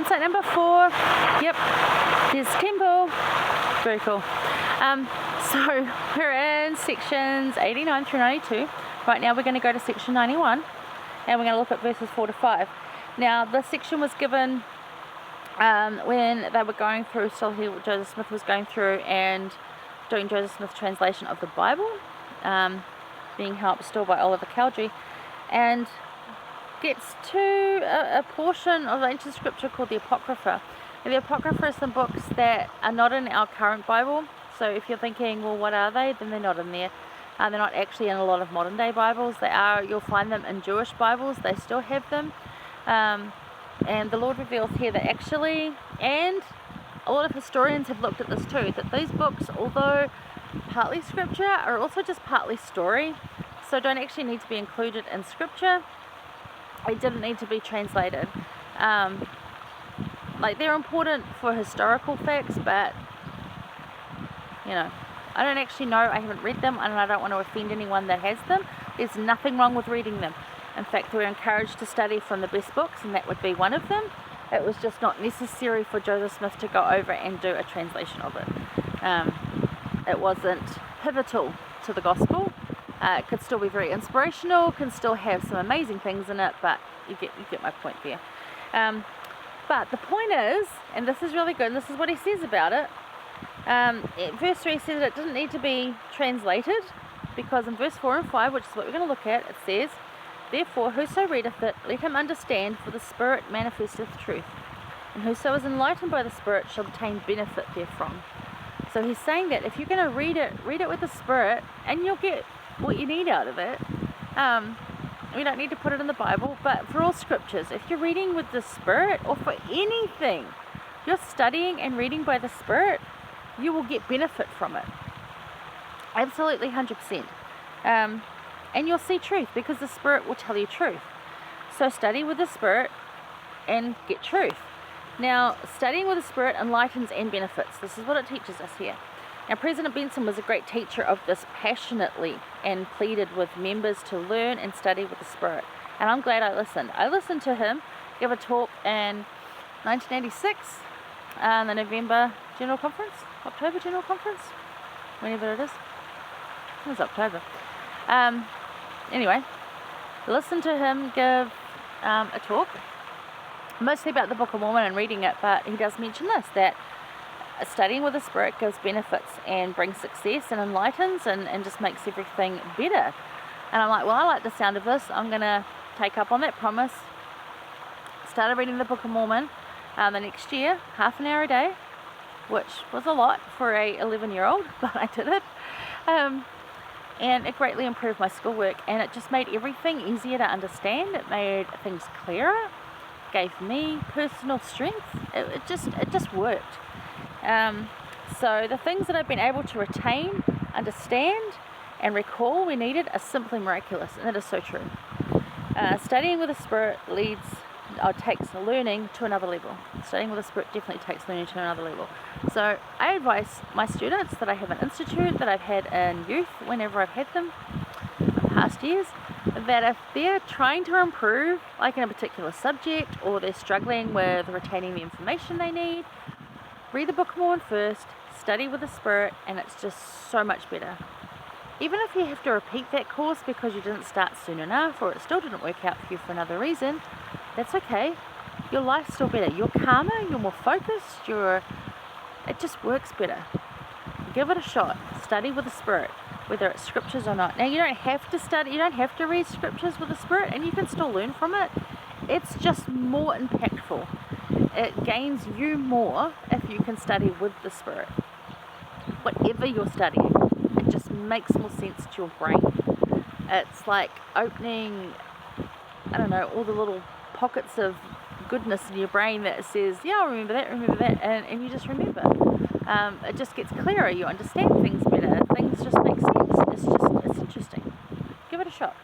insight number 4. Yep, there's temple. Very cool. So we're in sections 89 through 92. Right now we're going to go to section 91, and we're going to look at verses 4 to 5. Now this section was given when they were going through, Joseph Smith was going through and doing Joseph Smith's translation of the Bible, being helped still by Oliver Cowdery, and gets to a portion of ancient scripture called the Apocrypha. And the Apocrypha are some books that are not in our current Bible. So if you're thinking, well, what are they? Then they're not in there. They're not actually in a lot of modern day Bibles. They are. You'll find them in Jewish Bibles. They still have them. And the Lord reveals here that actually, and a lot of historians have looked at this too, that these books, although partly scripture, are also just partly story. So don't actually need to be included in scripture. They didn't need to be translated. Like, they're important for historical facts, but I don't actually know. I haven't read them, and I don't want to offend anyone that has them. There's nothing wrong with reading them. In fact, we're encouraged to study from the best books, and that would be one of them. It was just not necessary for Joseph Smith to go over and do a translation of it. It wasn't pivotal to the gospel. It could still be very inspirational, can still have some amazing things in it, but you get my point there. But the point is, and this is really good, and this is what he says about it. Verse 3 says it doesn't need to be translated, because in verse 4 and 5, which is what we're going to look at, it says, "Therefore, whoso readeth it, let him understand, for the Spirit manifesteth truth. And whoso is enlightened by the Spirit shall obtain benefit therefrom." So he's saying that if you're going to read it with the Spirit, and you'll get what you need out of it. We don't need to put it in the Bible, but for all scriptures, if you're reading with the Spirit, or for anything, you're studying and reading by the Spirit, you will get benefit from it. Absolutely, 100%. And you'll see truth, because the Spirit will tell you truth. So study with the Spirit and get truth. Now, studying with the Spirit enlightens and benefits. This is what it teaches us here. Now, President Benson was a great teacher of this passionately, and pleaded with members to learn and study with the Spirit. And I'm glad I listened. I listened to him give a talk in 1986, the November General Conference, October General Conference, whenever it is. It was October. Anyway, listen to him give a talk, mostly about the Book of Mormon and reading it, but he does mention this, that studying with the Spirit gives benefits and brings success and enlightens and just makes everything better. And I'm like, well, I like the sound of this. I'm going to take up on that promise. Started reading the Book of Mormon the next year, half an hour a day, which was a lot for a 11-year-old, but I did it. And it greatly improved my schoolwork, and it just made everything easier to understand. It made things clearer, gave me personal strength. It just worked. So the things that I've been able to retain, understand, and recall we needed are simply miraculous, and that is so true. Studying with the Spirit takes learning to another level. Studying with the Spirit definitely takes learning to another level. So I advise my students that I have an institute that I've had in youth whenever I've had them in past years, that if they're trying to improve, like in a particular subject, or they're struggling with retaining the information they need, read the Book of Mormon first, study with the Spirit, and it's just so much better. Even if you have to repeat that course because you didn't start soon enough, or it still didn't work out for you for another reason, that's okay. Your life's still better. You're calmer, you're more focused, it just works better. Give it a shot. Study with the Spirit, whether it's scriptures or not. Now, you don't have to study, you don't have to read scriptures with the Spirit, and you can still learn from it. It's just more impactful. It gains you more if you can study with the Spirit. Whatever you're studying, it just makes more sense to your brain. It's like opening, all the little pockets of goodness in your brain that says, yeah, I'll remember that, and you just remember. It just gets clearer, you understand things better, things just make sense. It's interesting. Give it a shot.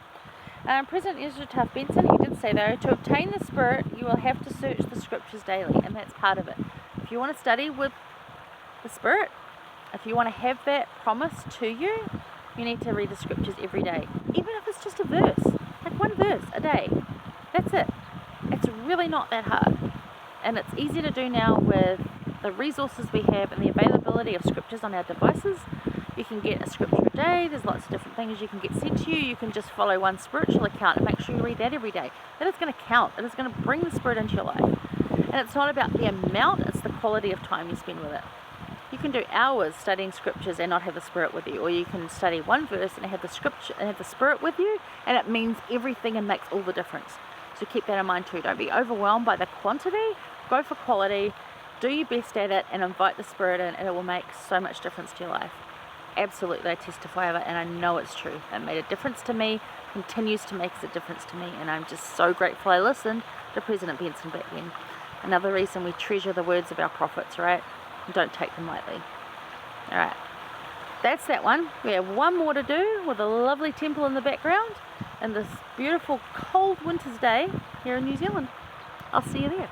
President Ezra Taft Benson, he did say though, to obtain the Spirit, you will have to search the scriptures daily, and that's part of it. If you want to study with the Spirit, if you want to have that promise to you, you need to read the scriptures every day, even if it's just a verse, like one verse a day. That's it. It's really not that hard. And it's easy to do now with the resources we have and the availability of scriptures on our devices. You can get a scripture a day. There's lots of different things you can get sent to you. You can just follow one spiritual account and make sure you read that every day. That is going to count. It is going to bring the Spirit into your life. And it's not about the amount, it's the quality of time you spend with it. You can do hours studying scriptures and not have the Spirit with you, or you can study one verse and have the scripture and have the Spirit with you, and it means everything and makes all the difference. So keep that in mind too. Don't be overwhelmed by the quantity. Go for quality. Do your best at it and invite the Spirit in, and it will make so much difference to your life. Absolutely, I testify of it, and I know it's true. It made a difference to me, continues to make a difference to me, and I'm just so grateful I listened to President Benson back then. Another reason we treasure the words of our prophets, right? And don't take them lightly. Alright, that's that one. We have one more to do with a lovely temple in the background and this beautiful cold winter's day here in New Zealand. I'll see you there.